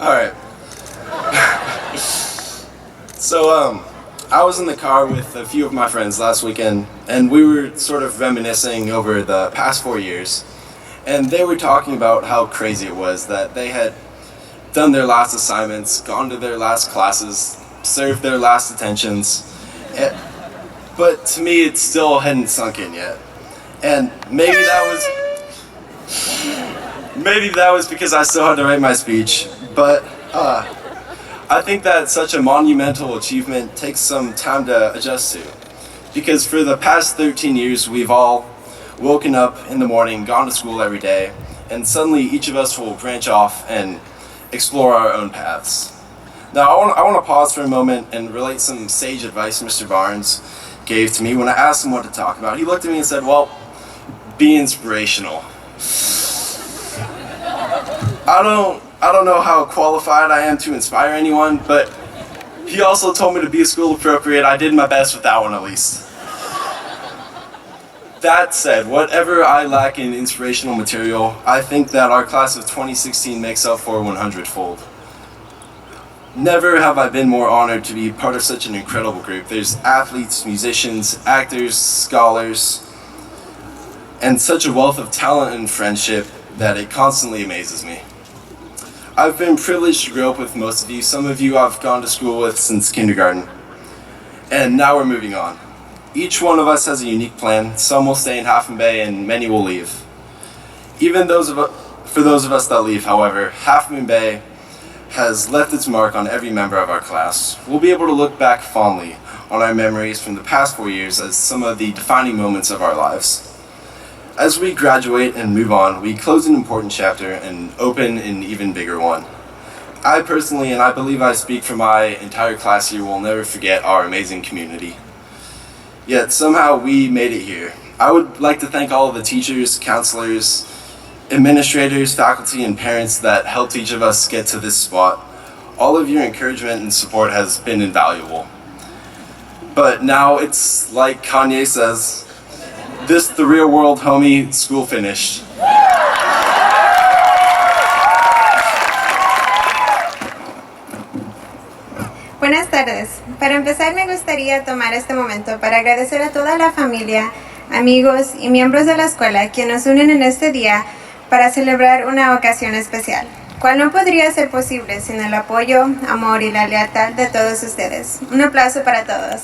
Alright. So, I was in the car with a few of my friends last weekend, and we were sort of reminiscing over the past 4 years. And they were talking about how crazy it was that they had done their last assignments, gone to their last classes, served their last attentions. But to me, it still hadn't sunk in yet. And maybe that was because I still had to write my speech. But I think that such a monumental achievement takes some time to adjust to. Because for the past 13 years, we've all woken up in the morning, gone to school every day, and suddenly each of us will branch off and explore our own paths. Now, I want to pause for a moment and relate some sage advice Mr. Barnes gave to me when I asked him what to talk about. He looked at me and said, well, be inspirational. I don't know how qualified I am to inspire anyone, but he also told me to be school appropriate. I did my best with that one at least. That said, whatever I lack in inspirational material, I think that our class of 2016 makes up for 100-fold. Never have I been more honored to be part of such an incredible group. There's athletes, musicians, actors, scholars, and such a wealth of talent and friendship that it constantly amazes me. I've been privileged to grow up with most of you. Some of you I've gone to school with since kindergarten. And now we're moving on. Each one of us has a unique plan. Some will stay in Half Moon Bay and many will leave. For those of us that leave, however, Half Moon Bay has left its mark on every member of our class. We'll be able to look back fondly on our memories from the past 4 years as some of the defining moments of our lives. As we graduate and move on, we close an important chapter and open an even bigger one. I personally, and I believe I speak for my entire class here, will never forget our amazing community. Yet somehow we made it here. I would like to thank all of the teachers, counselors, administrators, faculty, and parents that helped each of us get to this spot. All of your encouragement and support has been invaluable. But now it's like Kanye says, this the real world, homie, school finished. Buenas tardes. Para empezar, me gustaría tomar este momento para agradecer a toda la familia, amigos y miembros de la escuela que nos unen en este día para celebrar una ocasión especial, cual no podría ser posible sin el apoyo, amor y la lealtad de todos ustedes. Un aplauso para todos.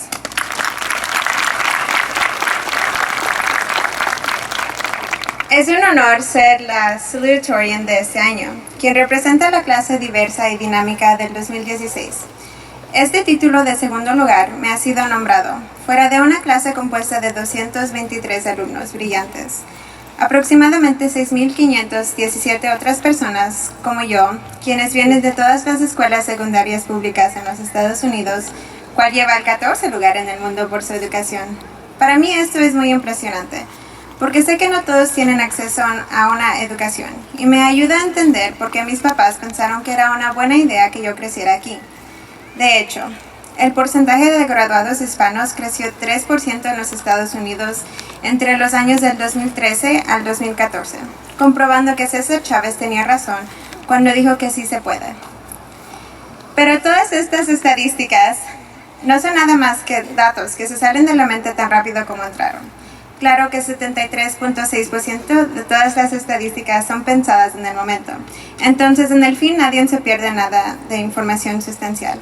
Es un honor ser la salutatorian de este año, quien representa la clase diversa y dinámica del 2016. Este título de segundo lugar me ha sido nombrado, fuera de una clase compuesta de 223 alumnos brillantes. Aproximadamente 6.517 otras personas, como yo, quienes vienen de todas las escuelas secundarias públicas en los Estados Unidos, cual lleva el 14 lugar en el mundo por su educación. Para mí esto es muy impresionante, porque sé que no todos tienen acceso a una educación, y me ayuda a entender por qué mis papás pensaron que era una buena idea que yo creciera aquí. De hecho, el porcentaje de graduados hispanos creció 3% en los Estados Unidos entre los años del 2013 al 2014, comprobando que César Chávez tenía razón cuando dijo que sí se puede. Pero todas estas estadísticas no son nada más que datos que se salen de la mente tan rápido como entraron. Claro que 73.6% de todas las estadísticas son pensadas en el momento, entonces en el fin nadie se pierde nada de información sustancial.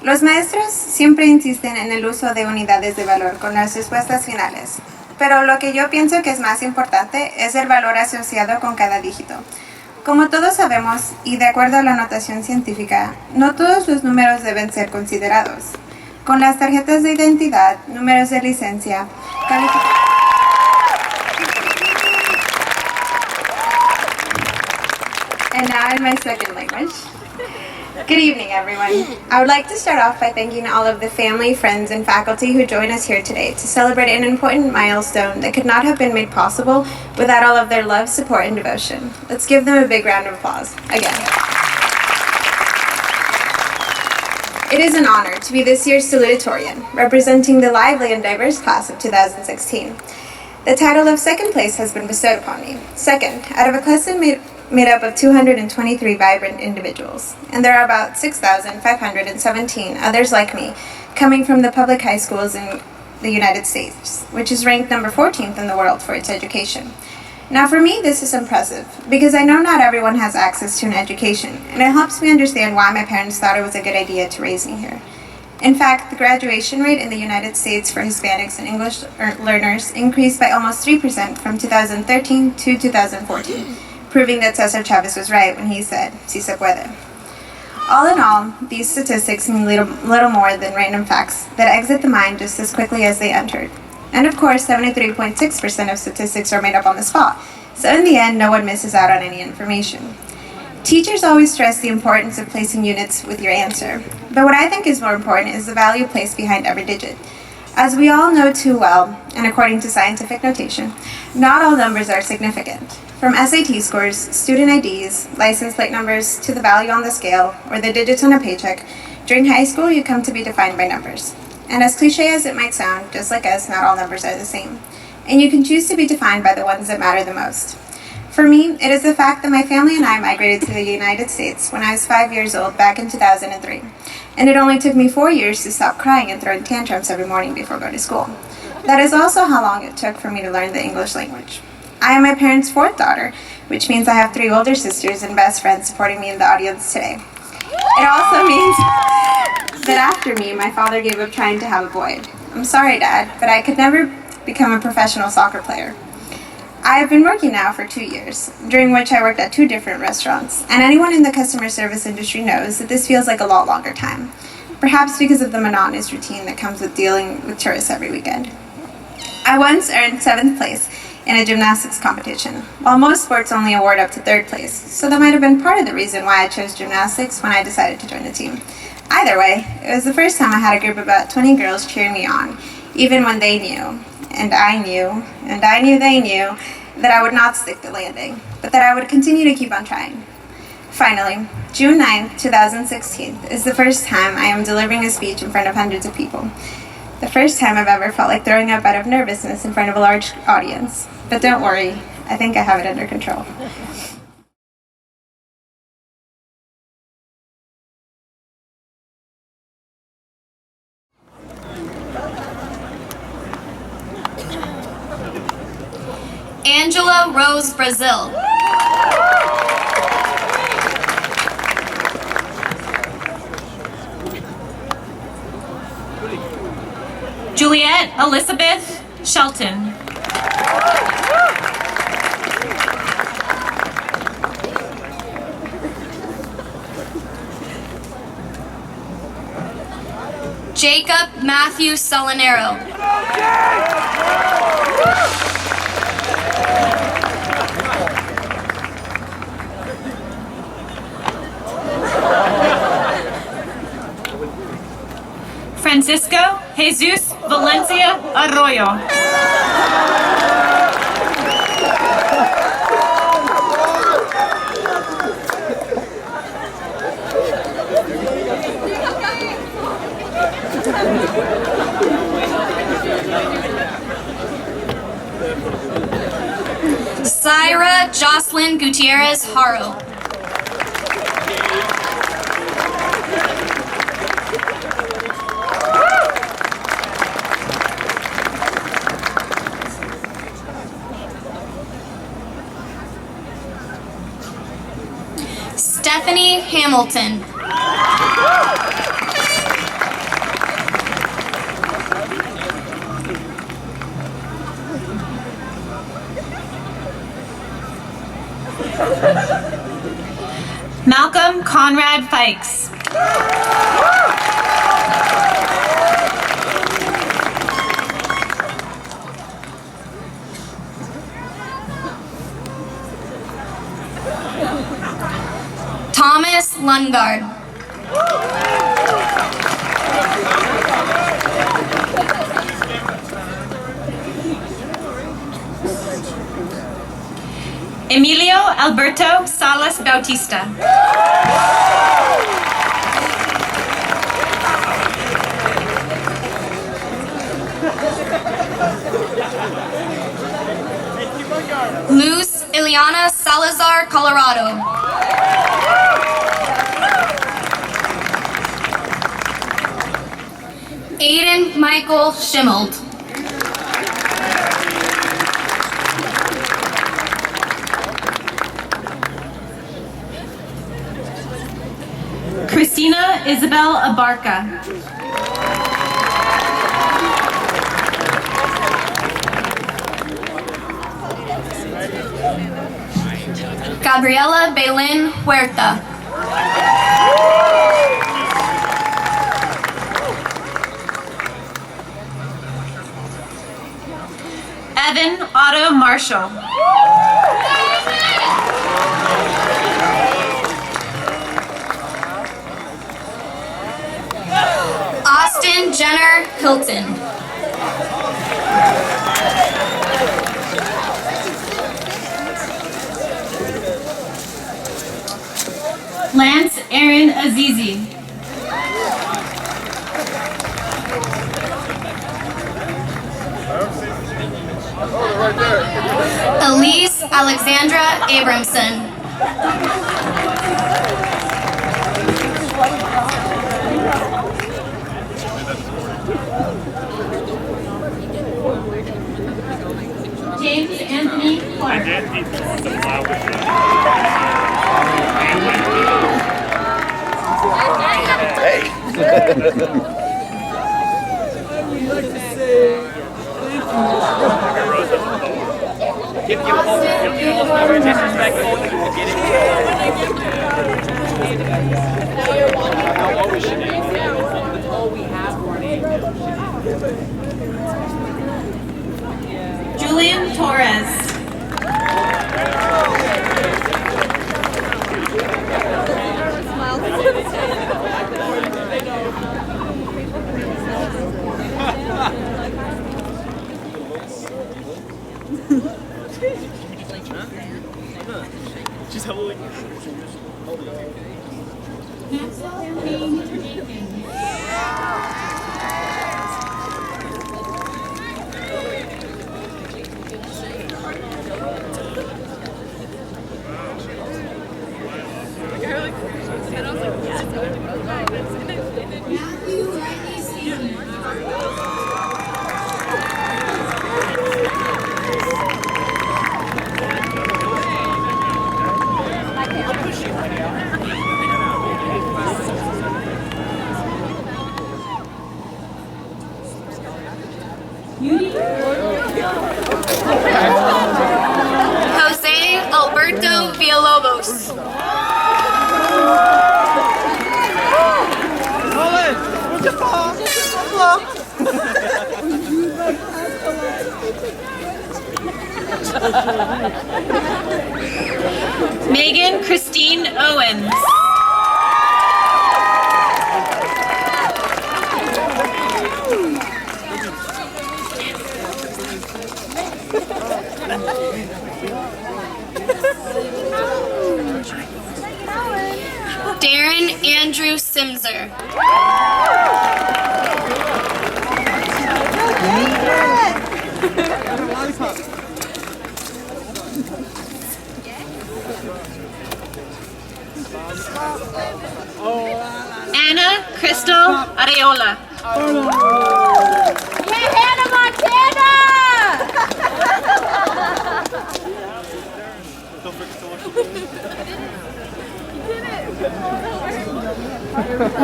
Los maestros siempre insisten en el uso de unidades de valor con las respuestas finales, pero lo que yo pienso que es más importante es el valor asociado con cada dígito. Como todos sabemos, y de acuerdo a la notación científica, no todos los números deben ser considerados. Con las tarjetas de identidad, números de licencia, And now in my second language. Good evening, everyone. I would like to start off by thanking all of the family, friends, and faculty who joined us here today to celebrate an important milestone that could not have been made possible without all of their love, support, and devotion. Let's give them a big round of applause again. It is an honor to be this year's salutatorian, representing the lively and diverse class of 2016. The title of second place has been bestowed upon me. Second, out of a class made made up of 223 vibrant individuals, and there are about 6,517 others like me coming from the public high schools in the United States, which is ranked number 14th in the world for its education. Now for me, this is impressive, because I know not everyone has access to an education, and it helps me understand why my parents thought it was a good idea to raise me here. In fact, the graduation rate in the United States for Hispanics and English learners increased by almost 3% from 2013 to 2014, proving that Cesar Chavez was right when he said, "Si se puede." All in all, these statistics mean little more than random facts that exit the mind just as quickly as they entered. And of course, 73.6% of statistics are made up on the spot, so in the end, no one misses out on any information. Teachers always stress the importance of placing units with your answer, but what I think is more important is the value placed behind every digit. As we all know too well, and according to scientific notation, not all numbers are significant. From SAT scores, student IDs, license plate numbers, to the value on the scale, or the digits on a paycheck, during high school you come to be defined by numbers. And as cliche as it might sound, just like us, not all numbers are the same. And you can choose to be defined by the ones that matter the most. For me, it is the fact that my family and I migrated to the United States when I was 5 years old back in 2003. And it only took me 4 years to stop crying and throwing tantrums every morning before going to school. That is also how long it took for me to learn the English language. I am my parents' fourth daughter, which means I have 3 older sisters and best friends supporting me in the audience today. It also means that after me, my father gave up trying to have a boy. I'm sorry, Dad, but I could never become a professional soccer player. I have been working now for 2 years, during which I worked at 2 different restaurants, and anyone in the customer service industry knows that this feels like a lot longer time, perhaps because of the monotonous routine that comes with dealing with tourists every weekend. I once earned 7th place in a gymnastics competition, while most sports only award up to 3rd place, so that might have been part of the reason why I chose gymnastics when I decided to join the team. Either way, it was the first time I had a group of about 20 girls cheering me on, even when they knew, and I knew, and I knew they knew, that I would not stick the landing, but that I would continue to keep on trying. Finally, June 9th, 2016 is the first time I am delivering a speech in front of hundreds of people. The first time I've ever felt like throwing up out of nervousness in front of a large audience. But don't worry, I think I have it under control. Angela Rose Brazil. Juliette Elizabeth Shelton. Jacob Matthew Solinero. Francisco Jesus Valencia Arroyo. Syra Jocelyn Gutierrez Haro. Stephanie Hamilton. Malcolm Conrad Fikes. Thomas Lungard. Emilio Alberto Salas Bautista. Luz Ileana Salas Salazar, Colorado. Aiden Michael Schimmold. Christina Isabel Abarca. Gabriela Belén Huerta. Evan Otto Marshall. Austin Jenner Hilton. Lance Aaron Azizi. Elise Alexandra Abramson. James Anthony Clark. Julian Torres. She's holding. Jose Alberto Villalobos. Megan Christine Owens. Darren Andrew Simser. Anna Crystal Areola. Yeah, Hannah Montana!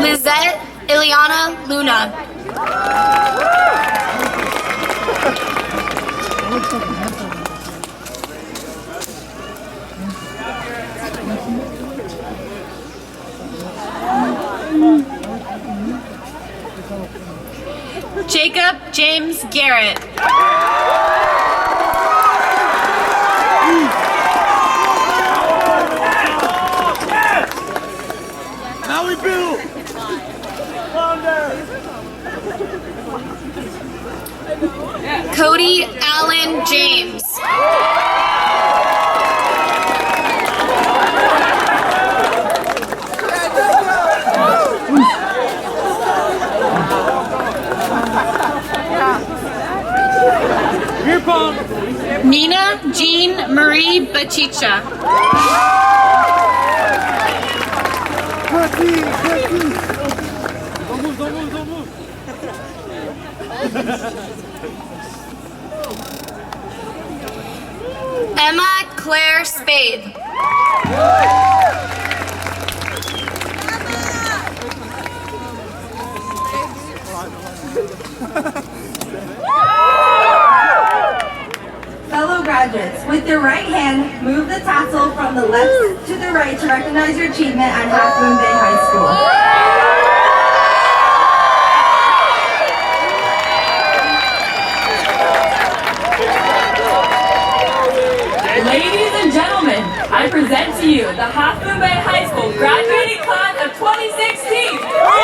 Lizette Ileana Luna. Jacob James Garrett. Now we build. Cody Allen James. Here, Nina Jean Marie Bachicha. Emma Claire Spade. Fellow graduates, with your right hand, move the tassel from the left to the right to recognize your achievement at Half Moon Bay High School. Ladies and gentlemen, I present to you the Half Moon Bay High School graduating class of 2016.